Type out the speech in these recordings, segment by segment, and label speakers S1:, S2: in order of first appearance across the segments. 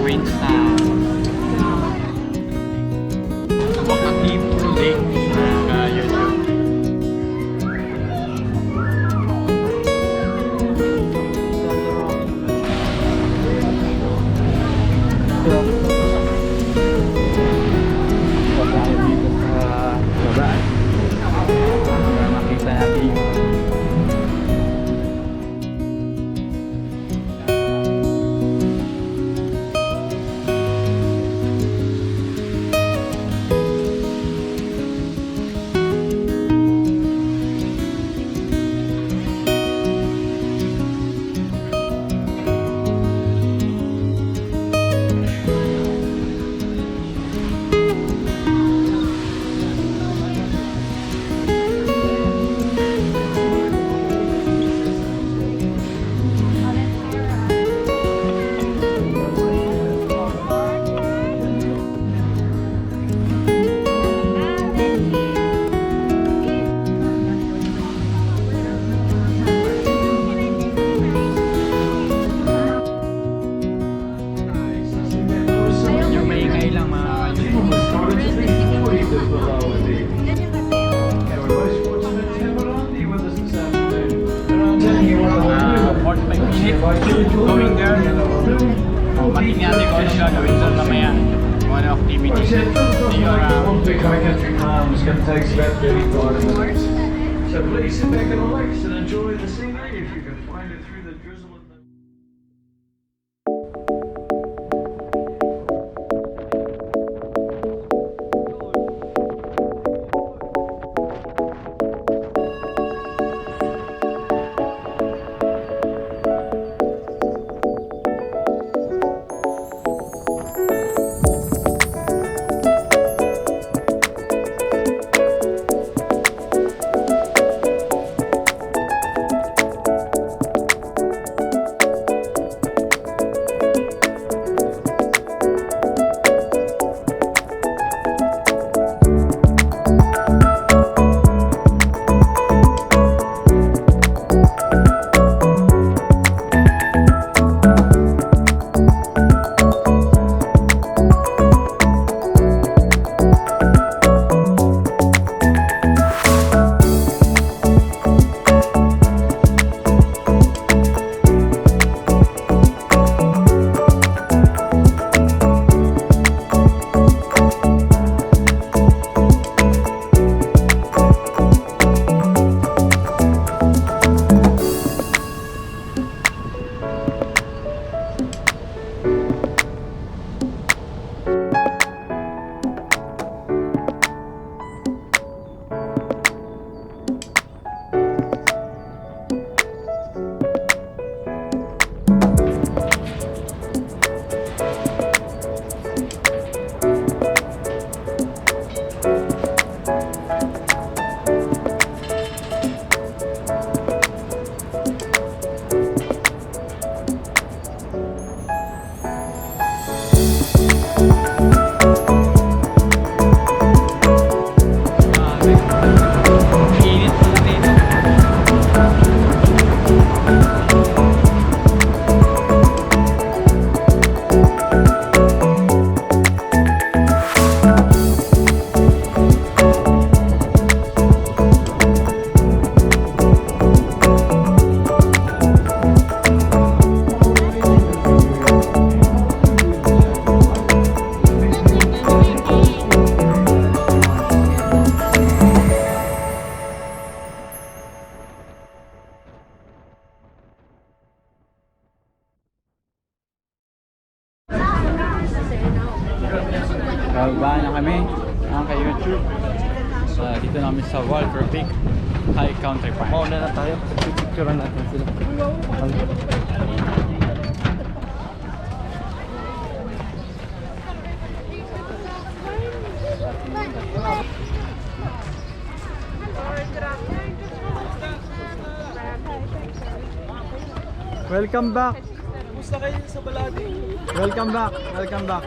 S1: Queenstown. Wakatipu Lake sa YouTube. Tayo dito sa baba para makita natin yung going there. Mating natin kung ano gagawin doon mamaya. Kung ano activities. See you around.
S2: So please sit back and relax and enjoy the scenery if you can find it through the drizzle of the...
S1: Bababa na kami ang kay YouTube. Dito namin sa Walker Peak High Country Park.
S3: Mauna na tayo. Picturean natin sila.
S1: Welcome back.
S3: Kumusta kayo sa Baladi?
S1: Welcome back. Welcome back.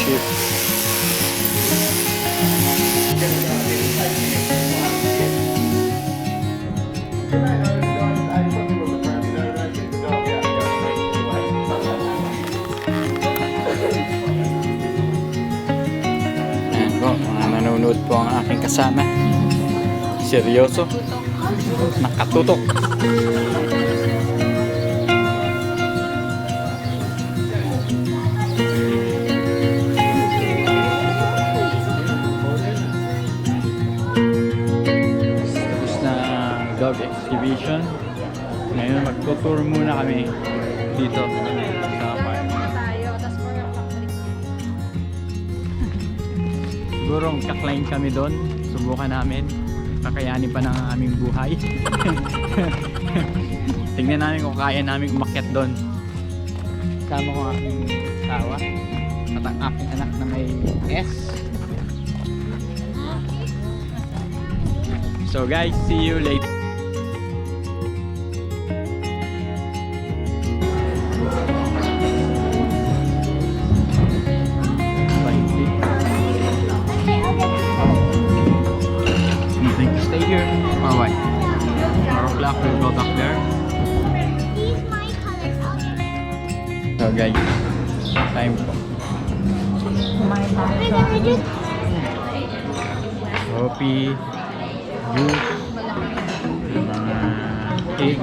S1: ship. Ayan po, mga nanonood po ang aking kasama. Seryoso. Nakatutok. Tapos na ang dog exhibition. Ngayon magtutour muna kami dito sa park. Siguro kaklaim kami doon. Subukan namin. Kakayanin pa ng aming buhay. Tingnan namin kung kaya namin umakyat doon. Kasama ko ang aking tawa at ang aking anak na may S. So guys, see you later. Stay here. Oh wait. 4 o'clock we'll go back there. So guys, time po. Coffee, juice, cake.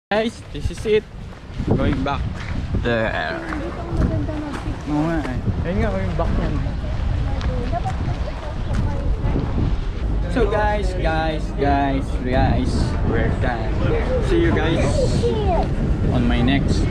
S1: Guys, this is it. Going back there. Oo nga eh. Ayun nga, going back yan. So guys, we're done. See you guys on my next